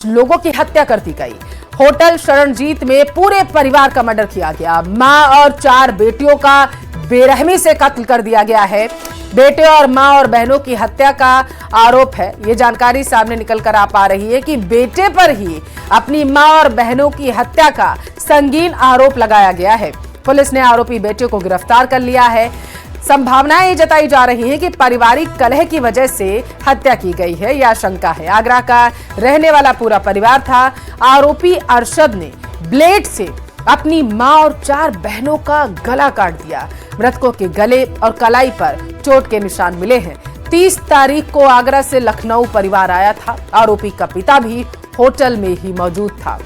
लोगों की हत्या कर दी गई। होटल शरणजीत में पूरे परिवार का मर्डर किया गया। मां और 4 बेटियों का बेरहमी से कत्ल कर दिया गया है। बेटे और मां और बहनों की हत्या का आरोप है। ये जानकारी सामने निकल कर आ पा रही है कि बेटे पर ही अपनी मां और बहनों की हत्या का संगीन आरोप लगाया गया है। पुलिस ने आरोपी बेटे को गिरफ्तार कर लिया है। संभावनाएं ये जताई जा रही है कि पारिवारिक कलह की वजह से हत्या की गई है, यह आशंका है। आगरा का रहने वाला पूरा परिवार था। आरोपी अरशद ने ब्लेड से अपनी मां और 4 बहनों का गला काट दिया। मृतकों के गले और कलाई पर चोट के निशान मिले हैं। 30 तारीख को आगरा से लखनऊ परिवार आया था। आरोपी का पिता भी होटल में ही मौजूद था।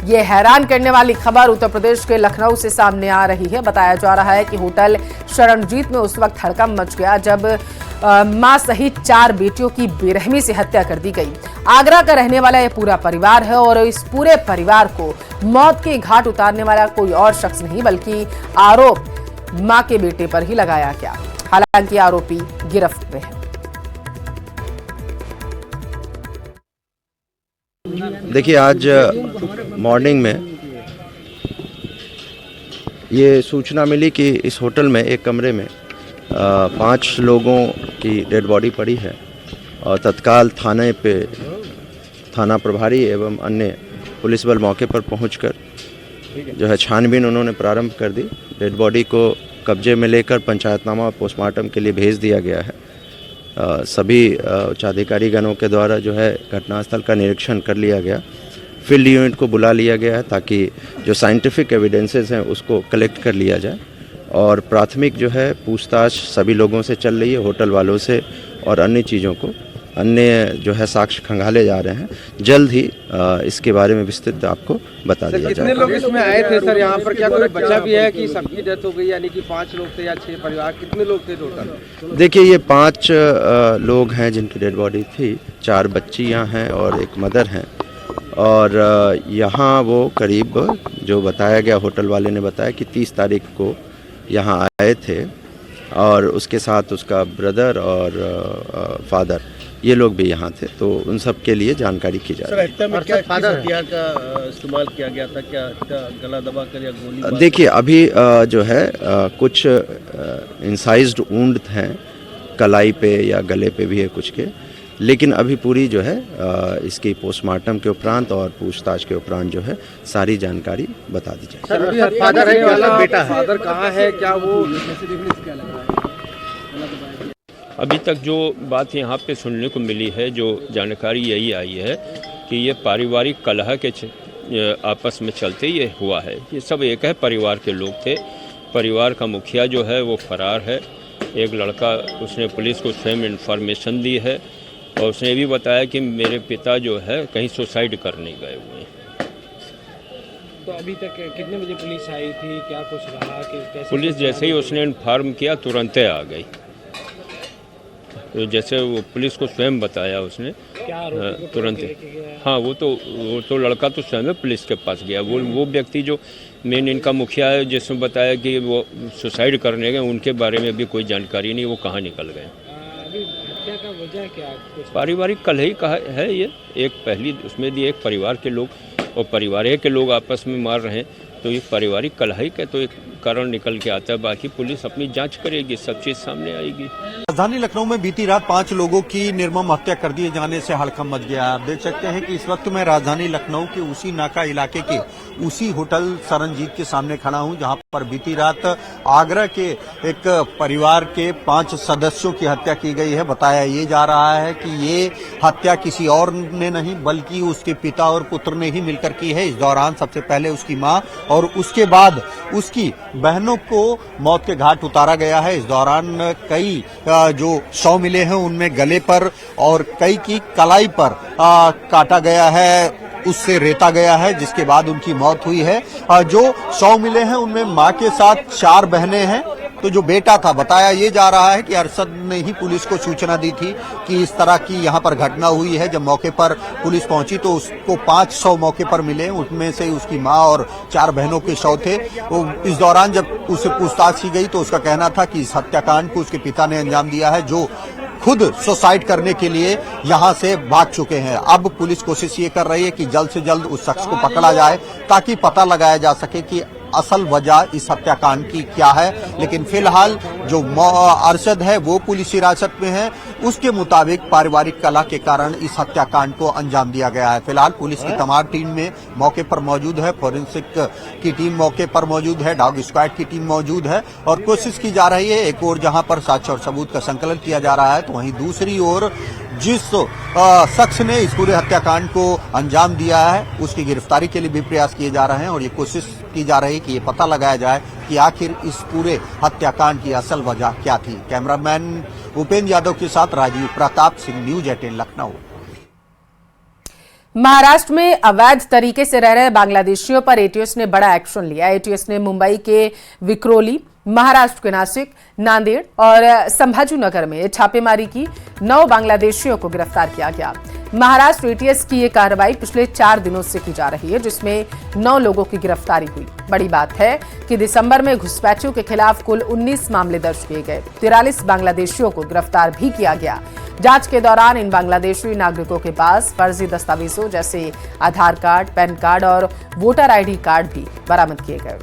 ये हैरान करने वाली खबर उत्तर प्रदेश के लखनऊ से सामने आ रही है। बताया जा रहा है कि होटल शरणजीत में उस वक्त हड़कंप मच गया जब मां सहित 4 बेटियों की बेरहमी से हत्या कर दी गई। आगरा का रहने वाला ये पूरा परिवार है और इस पूरे परिवार को मौत के घाट उतारने वाला कोई और शख्स नहीं बल्कि आरोप मां के बेटे पर ही लगाया गया। हालांकि आरोपी गिरफ्त में है। देखिए, आज मॉर्निंग में ये सूचना मिली कि इस होटल में एक कमरे में 5 लोगों की डेड बॉडी पड़ी है और तत्काल थाना प्रभारी एवं अन्य पुलिस बल मौके पर पहुंचकर जो है छानबीन उन्होंने प्रारंभ कर दी। डेड बॉडी को कब्जे में लेकर पंचायतनामा पोस्टमार्टम के लिए भेज दिया गया है। सभी उच्चाधिकारी गणों के द्वारा जो है घटनास्थल का निरीक्षण कर लिया गया। फील्ड यूनिट को बुला लिया गया है ताकि जो साइंटिफिक एविडेंसेस हैं उसको कलेक्ट कर लिया जाए और प्राथमिक जो है पूछताछ सभी लोगों से चल रही है, होटल वालों से और अन्य चीज़ों को। अन्य जो है साक्ष्य खंगाले जा रहे हैं। जल्द ही इसके बारे में विस्तृत आपको बता दिया जाएगा। कितने लोग इसमें आए थे सर? यहाँ पर क्या कोई बच्चा भी है कि सबकी डेथ हो गई, यानी कि 5 लोग थे या 6 परिवार? कितने लोग थे टोटल? देखिए, ये 5 लोग हैं जिनकी डेड बॉडी थी। 4 बच्चियाँ हैं और एक मदर हैं। और यहाँ वो करीब जो बताया गया, होटल वाले ने बताया कि 30 तारीख को यहाँ आए थे और उसके साथ उसका ब्रदर और फादर, ये लोग भी यहाँ थे। तो उन सब के लिए जानकारी की जा रही है। हत्या में क्या हथियार का इस्तेमाल किया गया था? क्या गला दबाकर या गोली? देखिए, अभी जो है कुछ इंसाइज्ड वुंड हैं कलाई पे या गले पे भी है कुछ के, लेकिन अभी पूरी जो है इसकी पोस्टमार्टम के उपरांत और पूछताछ के उपरांत जो है सारी जानकारी बता दी जाएगी। सर, अभी फादर है वाला बेटा है, फादर कहाँ है? क्या वो अभी तक जो बात यहाँ पे सुनने को मिली है, जो जानकारी यही आई है कि ये पारिवारिक कलह के आपस में चलते ये हुआ है। ये सब एक है परिवार के लोग थे। परिवार का मुखिया जो है वो फरार है। एक लड़का, उसने पुलिस को स्वयं इन्फॉर्मेशन दी है और उसने भी बताया कि मेरे पिता जो है कहीं सुसाइड करने गए हुए हैं। तो अभी तक कितने बजे पुलिस आई थी? क्या कुछ रहा कि कैसे? पुलिस जैसे ही उसने इन्फॉर्म किया तुरंत आ गई। तो जैसे वो पुलिस को स्वयं बताया उसने, तुरंत। हाँ, वो तो लड़का तो स्वयं पुलिस के पास गया। वो व्यक्ति जो मेन इनका मुखिया है, जिसने बताया कि वो सुसाइड करने गए, उनके बारे में भी कोई जानकारी नहीं, वो कहाँ निकल गए। अभी हत्या का वजह क्या? पारिवारिक कलह ही कहा है ये। एक पहली उसमें भी एक परिवार के लोग और परिवार के लोग आपस में मार रहे हैं, तो ये पारिवारिक कलह ही का तो एक कारण निकल के आता है। बाकी पुलिस अपनी जांच करेगी, सब चीज सामने आएगी। राजधानी लखनऊ में बीती रात 5 लोगों की निर्मम हत्या कर दिए जाने से हड़कंप मच गया। आप देख सकते हैं कि इस वक्त मैं राजधानी लखनऊ के उसी नाका इलाके के उसी होटल शरणजीत के सामने खड़ा हूं, जहां पर बीती रात आगरा के एक परिवार के 5 सदस्यों की हत्या की गई है। बताया ये जा रहा है कि ये हत्या किसी और ने नहीं बल्कि उसके पिता और पुत्र ने ही मिलकर की है। इस दौरान सबसे पहले उसकी मां और उसके बाद उसकी बहनों को मौत के घाट उतारा गया है। इस दौरान कई जो शव मिले हैं उनमें गले पर और कई की कलाई पर काटा गया है, उससे रेता गया है, जिसके बाद उनकी मौत हुई है। जो शव मिले हैं उनमें मां के साथ 4 बहनें हैं। तो जो बेटा था, बताया ये जा रहा है कि अरशद ने ही पुलिस को सूचना दी थी कि इस तरह की यहाँ पर घटना हुई है। जब मौके पर पुलिस पहुंची तो उसको 5 शव मौके पर मिले, उनमें से उसकी मां और 4 बहनों के शव थे। तो इस दौरान जब उससे पूछताछ की गई तो उसका कहना था कि इस हत्याकांड को उसके पिता ने अंजाम दिया है, जो खुद सुसाइड करने के लिए यहां से भाग चुके हैं। अब पुलिस कोशिश ये कर रही है कि जल्द से जल्द उस शख्स को पकड़ा जाए ताकि पता लगाया जा सके कि असल वजह इस हत्याकांड की क्या है। लेकिन फिलहाल जो अरशद है वो पुलिस हिरासत में है। उसके मुताबिक पारिवारिक कलह के कारण इस हत्याकांड को अंजाम दिया गया है। फिलहाल पुलिस की तमाम टीम में मौके पर मौजूद है, फोरेंसिक की टीम मौके पर मौजूद है, डॉग स्क्वाड की टीम मौजूद है और कोशिश की जा रही है एक ओर जहां पर साक्ष्य और सबूत का संकलन किया जा रहा है तो वहीं दूसरी ओर जिस शख्स ने इस पूरे हत्याकांड को अंजाम दिया है उसकी गिरफ्तारी के लिए भी प्रयास किए जा रहे हैं और ये कोशिश की जा रही है कि ये पता लगाया जाए कि आखिर इस पूरे हत्याकांड की असल वजह क्या थी। कैमरामैन उपेंद्र यादव के साथ राजीव प्रताप सिंह, न्यूज 18 लखनऊ। महाराष्ट्र में अवैध तरीके से रह रहे बांग्लादेशियों पर एटीएस ने बड़ा एक्शन लिया। एटीएस ने मुंबई के विक्रोली, महाराष्ट्र के नासिक, नांदेड़ और संभाजीनगर में छापेमारी की। 9 बांग्लादेशियों को गिरफ्तार किया गया। महाराष्ट्र एटीएस की ये कार्रवाई पिछले 4 दिनों से की जा रही है जिसमें 9 लोगों की गिरफ्तारी हुई। बड़ी बात है कि दिसंबर में घुसपैठियों के खिलाफ कुल 19 मामले दर्ज किए गए। 43 बांग्लादेशियों को गिरफ्तार भी किया गया। जांच के दौरान इन बांग्लादेशी नागरिकों के पास फर्जी दस्तावेजों जैसे आधार कार्ड, पैन कार्ड और वोटर आईडी कार्ड भी बरामद किए गए।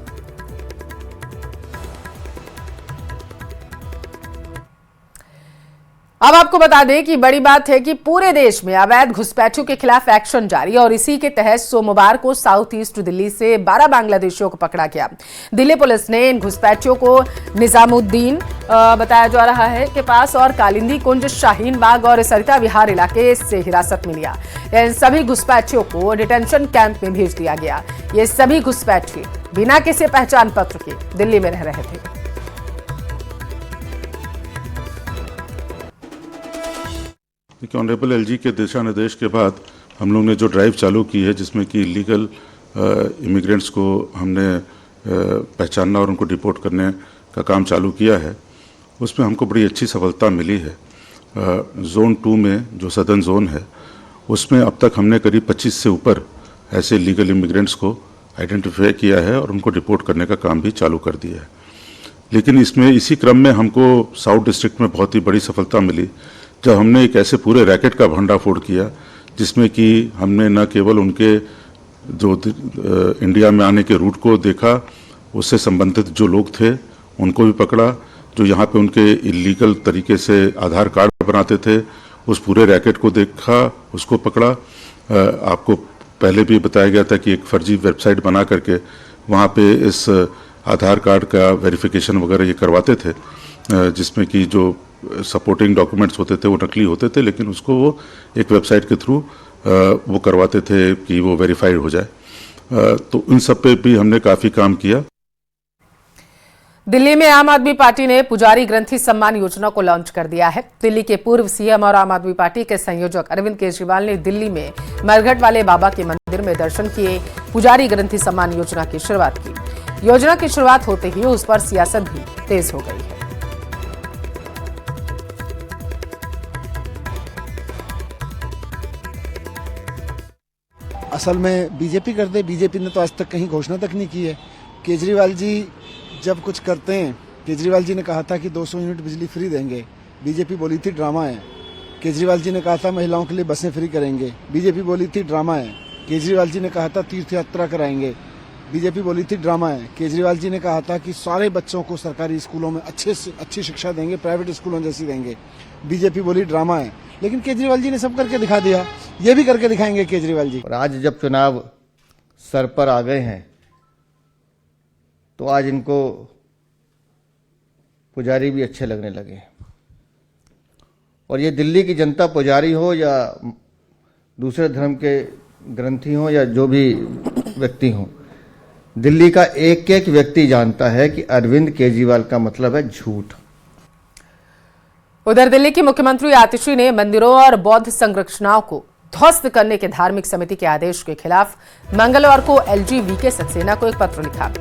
अब आपको बता दें कि बड़ी बात है कि पूरे देश में अवैध घुसपैठियों के खिलाफ एक्शन जारी है और इसी के तहत सोमवार को साउथ ईस्ट दिल्ली से 12 बांग्लादेशियों को पकड़ा गया। दिल्ली पुलिस ने इन घुसपैठियों को निजामुद्दीन बताया जा रहा है के पास और कालिंदी कुंज, शाहीन बाग और सरिता विहार इलाके से हिरासत में लिया। इन सभी घुसपैठियों को डिटेंशन कैंप में भेज दिया गया। ये सभी घुसपैठी बिना किसी पहचान पत्र के दिल्ली में रह रहे थे। देखिए, ऑनरेबल एलजी के दिशा निर्देश के बाद हम लोग ने जो ड्राइव चालू की है जिसमें कि इलीगल इमिग्रेंट्स को हमने पहचानना और उनको डिपोर्ट करने का काम चालू किया है, उसमें हमको बड़ी अच्छी सफलता मिली है। जोन 2 में जो सदर्न जोन है उसमें अब तक हमने करीब 25 से ऊपर ऐसे लीगल इमिग्रेंट्स को आइडेंटिफाई किया है और उनको डिपोर्ट करने का काम भी चालू कर दिया है। लेकिन इसमें इसी क्रम में हमको साउथ डिस्ट्रिक्ट में बहुत ही बड़ी सफलता मिली जब हमने एक ऐसे पूरे रैकेट का भंडाफोड़ किया जिसमें कि हमने न केवल उनके जो इंडिया में आने के रूट को देखा, उससे संबंधित जो लोग थे उनको भी पकड़ा, जो यहाँ पे उनके इलीगल तरीके से आधार कार्ड बनाते थे उस पूरे रैकेट को देखा, उसको पकड़ा। आपको पहले भी बताया गया था कि एक फर्जी वेबसाइट बना करके वहाँ पे इस आधार कार्ड का वेरिफिकेशन वगैरह ये करवाते थे जिसमें कि जो सपोर्टिंग डॉक्यूमेंट्स होते थे वो नकली होते थे, लेकिन उसको वो एक वेबसाइट के थ्रू वो करवाते थे कि वो वेरीफाइड हो जाए। तो इन सब पे भी हमने काफ़ी काम किया। दिल्ली में आम आदमी पार्टी ने पुजारी ग्रंथी सम्मान योजना को लॉन्च कर दिया है। दिल्ली के पूर्व सीएम और आम आदमी पार्टी के संयोजक अरविंद केजरीवाल ने दिल्ली में मरघट वाले बाबा के मंदिर में दर्शन किए पुजारी ग्रंथी सम्मान योजना की शुरुआत की। योजना की शुरुआत होते ही उस पर सियासत भी तेज हो गई है। असल में बीजेपी कर दे, बीजेपी ने तो आज तक कहीं घोषणा तक नहीं की है। केजरीवाल जी जब कुछ करते हैं, केजरीवाल जी ने कहा था कि 200 यूनिट बिजली फ्री देंगे, बीजेपी बोली थी ड्रामा है। केजरीवाल जी ने कहा था महिलाओं के लिए बसें फ्री करेंगे, बीजेपी बोली थी ड्रामा है। केजरीवाल जी ने कहा था तीर्थ यात्रा कराएंगे, बीजेपी बोली थी ड्रामा है। केजरीवाल जी ने कहा था कि सारे बच्चों को सरकारी स्कूलों में अच्छी शिक्षा देंगे, प्राइवेट स्कूलों जैसी देंगे, बीजेपी बोली ड्रामा है। लेकिन केजरीवाल जी ने सब करके दिखा दिया, ये भी करके दिखाएंगे केजरीवाल जी। और आज जब चुनाव सर पर आ गए हैं तो आज इनको पुजारी भी अच्छे लगने लगे। और ये दिल्ली की जनता पुजारी हो या दूसरे धर्म के ग्रंथी हो या जो भी व्यक्ति हो, दिल्ली का एक एक व्यक्ति जानता है कि अरविंद केजरीवाल का मतलब है झूठ। उधर दिल्ली की मुख्यमंत्री आतिशी ने मंदिरों और बौद्ध संरचनाओं को ध्वस्त करने के धार्मिक समिति के आदेश के खिलाफ मंगलवार को एलजी वीके सक्सेना को एक पत्र लिखा।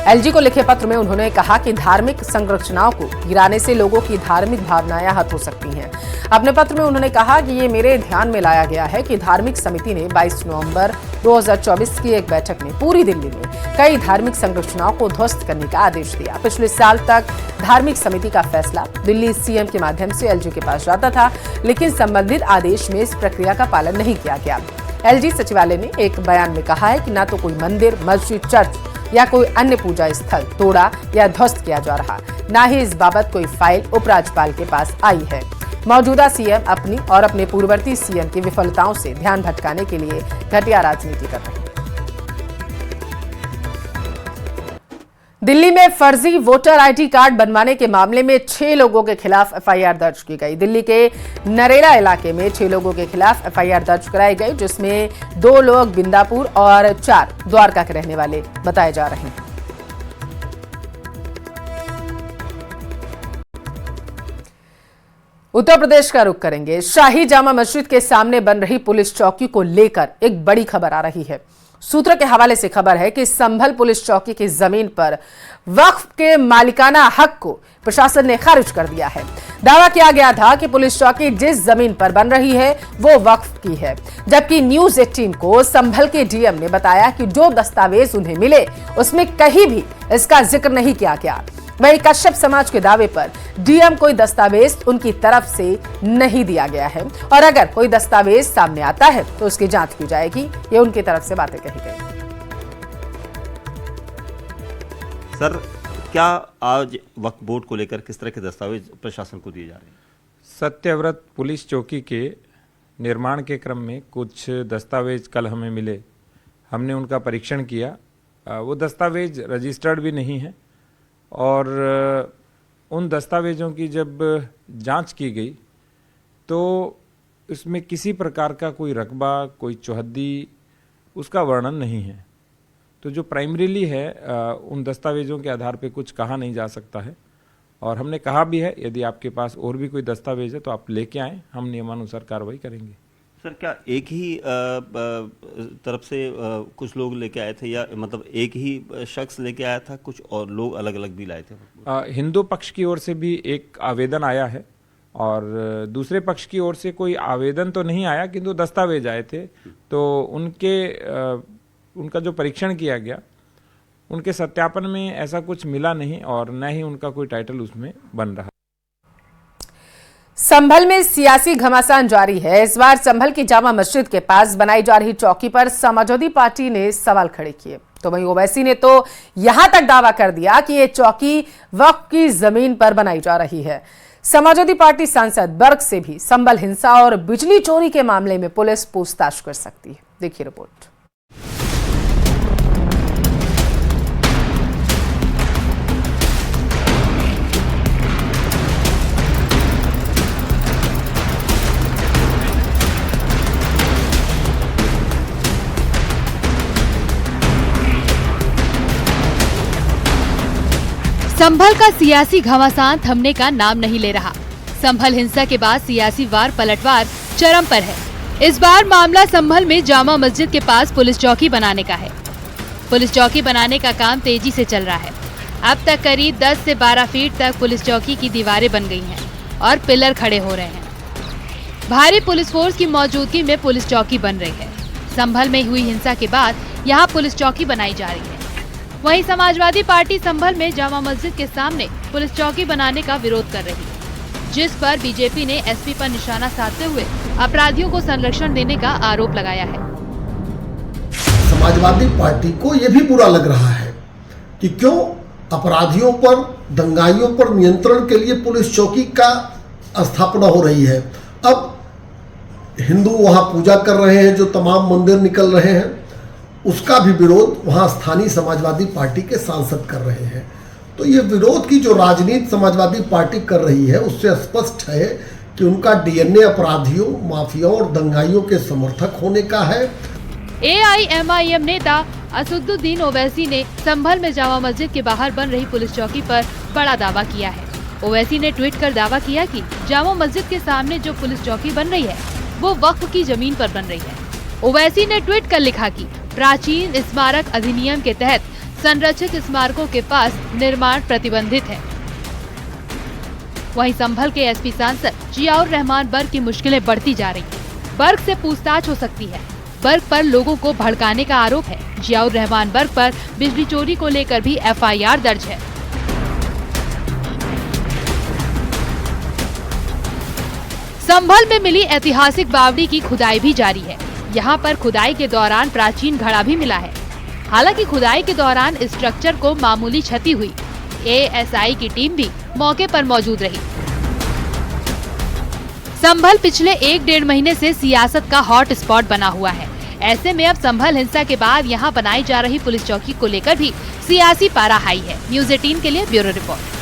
एलजी को लिखे पत्र में उन्होंने कहा कि धार्मिक संरचनाओं को गिराने से लोगों की धार्मिक भावनाएं आहत हो सकती हैं। अपने पत्र में उन्होंने कहा कि ये मेरे ध्यान में लाया गया है कि धार्मिक समिति ने 22 नवंबर 2024 की एक बैठक में पूरी दिल्ली में कई धार्मिक संरचनाओं को ध्वस्त करने का आदेश दिया। पिछले साल तक धार्मिक समिति का फैसला दिल्ली सीएम के माध्यम से एलजी के पास जाता था, लेकिन संबंधित आदेश में इस प्रक्रिया का पालन नहीं किया गया। एलजी सचिवालय ने एक बयान में कहा है कि न तो कोई मंदिर, मस्जिद, चर्च या कोई अन्य पूजा स्थल तोड़ा या ध्वस्त किया जा रहा, न ही इस बाबत कोई फाइल उपराज्यपाल के पास आई है। मौजूदा सीएम अपनी और अपने पूर्ववर्ती सीएम की विफलताओं से ध्यान भटकाने के लिए घटिया राजनीति कर रहे हैं। दिल्ली में फर्जी वोटर आईडी कार्ड बनवाने के मामले में 6 लोगों के खिलाफ एफआईआर दर्ज की गई। दिल्ली के नरेला इलाके में 6 लोगों के खिलाफ एफआईआर दर्ज कराई गई, जिसमें 2 लोग बिंदापुर और 4 द्वारका के रहने वाले बताए जा रहे हैं। उत्तर प्रदेश का रुख करेंगे। शाही जामा मस्जिद के सामने बन रही पुलिस चौकी को लेकर एक बड़ी खबर आ रही है। सूत्रों के हवाले से खबर है कि संभल पुलिस चौकी की जमीन पर वक्फ के मालिकाना हक को प्रशासन ने खारिज कर दिया है। दावा किया गया था कि पुलिस चौकी जिस जमीन पर बन रही है वो वक्फ की है, जबकि न्यूज 18 को संभल के डीएम ने बताया कि जो दस्तावेज उन्हें मिले उसमें कहीं भी इसका जिक्र नहीं किया गया। वहीं कश्यप समाज के दावे पर डीएम कोई दस्तावेज उनकी तरफ से नहीं दिया गया है और अगर कोई दस्तावेज सामने आता है तो उसकी जांच की जाएगी। ये उनकी तरफ से बातें कही गई। सर, क्या आज वक्फ बोर्ड को लेकर किस तरह के दस्तावेज प्रशासन को दिए जा रहे हैं? सत्यव्रत पुलिस चौकी के निर्माण के क्रम में कुछ दस्तावेज कल हमें मिले। हमने उनका परीक्षण किया। वो दस्तावेज रजिस्टर्ड भी नहीं है और उन दस्तावेज़ों की जब जांच की गई तो इसमें किसी प्रकार का कोई रकबा, कोई चौहद्दी उसका वर्णन नहीं है। तो जो प्राइमरीली है उन दस्तावेज़ों के आधार पे कुछ कहा नहीं जा सकता है और हमने कहा भी है यदि आपके पास और भी कोई दस्तावेज है तो आप लेके आएँ, हम नियमानुसार कार्रवाई करेंगे। सर, क्या एक ही तरफ से कुछ लोग लेके आए थे या मतलब एक ही शख्स लेके आया था, कुछ और लोग अलग अलग भी लाए थे? हिंदू पक्ष की ओर से भी एक आवेदन आया है और दूसरे पक्ष की ओर से कोई आवेदन तो नहीं आया किंतु दस्तावेज आए थे। तो उनका जो परीक्षण किया गया उनके सत्यापन में ऐसा कुछ मिला नहीं और न ही उनका कोई टाइटल उसमें बन रहा। संभल में सियासी घमासान जारी है। इस बार संभल की जामा मस्जिद के पास बनाई जा रही चौकी पर समाजवादी पार्टी ने सवाल खड़े किए, तो वहीं ओवैसी ने तो यहां तक दावा कर दिया कि ये चौकी वक्फ की जमीन पर बनाई जा रही है। समाजवादी पार्टी सांसद बर्ग से भी संभल हिंसा और बिजली चोरी के मामले में पुलिस पूछताछ कर सकती है। देखिए रिपोर्ट। संभल का सियासी घमासान थमने का नाम नहीं ले रहा। संभल हिंसा के बाद सियासी वार पलटवार चरम पर है। इस बार मामला संभल में जामा मस्जिद के पास पुलिस चौकी बनाने का है। पुलिस चौकी बनाने का काम तेजी से चल रहा है। अब तक करीब 10 से 12 फीट तक पुलिस चौकी की दीवारें बन गई हैं और पिलर खड़े हो रहे हैं। भारी पुलिस फोर्स की मौजूदगी में पुलिस चौकी बन रही है। संभल में हुई हिंसा के बाद यहाँ पुलिस चौकी बनाई जा रही है। वहीं समाजवादी पार्टी संभल में जामा मस्जिद के सामने पुलिस चौकी बनाने का विरोध कर रही है, जिस पर बीजेपी ने एसपी पर निशाना साधते हुए अपराधियों को संरक्षण देने का आरोप लगाया है। समाजवादी पार्टी को ये भी बुरा लग रहा है कि क्यों अपराधियों पर, दंगाइयों पर नियंत्रण के लिए पुलिस चौकी का स्थापना हो रही है। अब हिंदू वहां पूजा कर रहे हैं, जो तमाम मंदिर निकल रहे हैं, उसका भी विरोध वहां स्थानीय समाजवादी पार्टी के सांसद कर रहे हैं। तो ये विरोध की जो राजनीति समाजवादी पार्टी कर रही है उससे स्पष्ट है कि उनका डीएनए अपराधियों, माफियाओं और दंगाइयों के समर्थक होने का है। एआईएमआईएम नेता असदुद्दीन ओवैसी ने संभल में जामा मस्जिद के बाहर बन रही पुलिस चौकी पर बड़ा दावा किया है। ओवैसी ने ट्वीट कर दावा किया कि जामा मस्जिद के सामने जो पुलिस चौकी बन रही है वो वक्फ की जमीन पर बन रही है। ओवैसी ने ट्वीट कर लिखा कि प्राचीन स्मारक अधिनियम के तहत संरक्षित स्मारकों के पास निर्माण प्रतिबंधित है। वहीं संभल के एसपी सांसद जियाउर रहमान बर्क की मुश्किलें बढ़ती जा रही हैं। बर्क से पूछताछ हो सकती है। बर्क पर लोगों को भड़काने का आरोप है। जियाउर रहमान बर्क पर बिजली चोरी को लेकर भी एफआईआर दर्ज है। संभल में मिली ऐतिहासिक बावड़ी की खुदाई भी जारी है। यहाँ पर खुदाई के दौरान प्राचीन घड़ा भी मिला है। हालांकि खुदाई के दौरान स्ट्रक्चर को मामूली क्षति हुई। एएसआई की टीम भी मौके पर मौजूद रही। संभल पिछले 1-1.5 महीने से सियासत का हॉट स्पॉट बना हुआ है। ऐसे में अब संभल हिंसा के बाद यहाँ बनाई जा रही पुलिस चौकी को लेकर भी सियासी पारा हाई है। न्यूज़ 18 के लिए ब्यूरो रिपोर्ट।